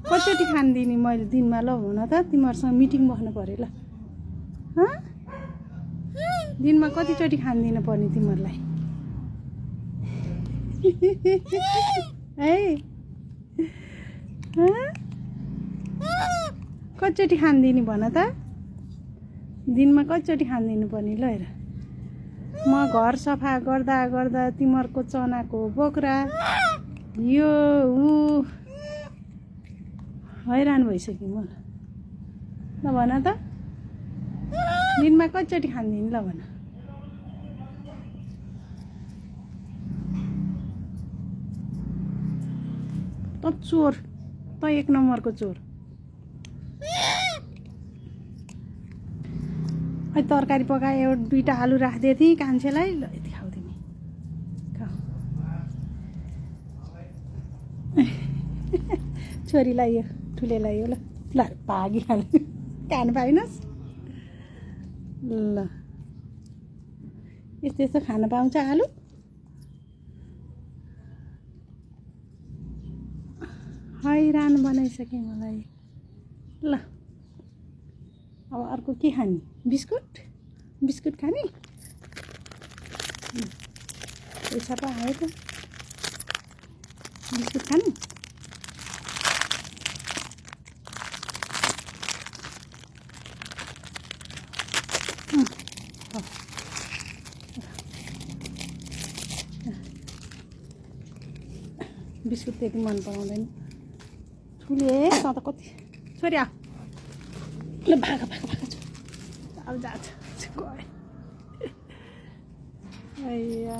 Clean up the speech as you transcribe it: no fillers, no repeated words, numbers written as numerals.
कतिचोटि खानिदिने मैले दिनमा ल हुन त तिमीहरूसँग मिटिङ बस्नु पऱ्यो ल दिनमा कतिचोटि खानिदिनु पर्ने तिमीहरूलाई है कतिचोटि खानिदिने भन त दिनमा कतिचोटि खानिदिनु पर्ने ल हेर म घर सफा गर्दा गर्दा तिमीहरूको चनाको बोक्रा यो ऊ हैरान भइसक्यो म ल भन त दिनमा कतिचोटि खानिदिने ल भन त चोर त एक नम्बरको चोर अहिले तरकारी पकाए एउटा दुईवटा आलु राखिदिएको थिएँ कान्छेलाई ल यति खाऊ तिमी खाऊ छोरीलाई यो ठुलेलाई यो ल ल भागिहाल्यो खानु पाइनस् ल यस्तो यस्तो खान पाउँछ आलु हैरान बनाइसकेँ मलाई ल अब अर्को के खाने बिस्कुट बिस्कुट खाने पैसा पो आयो त बिस्कुट खाने बिस्कुट त्यति मन पराउँदैन ठुले त कति छोरी आ ल भाग भाग भाग अब जान्छ गयो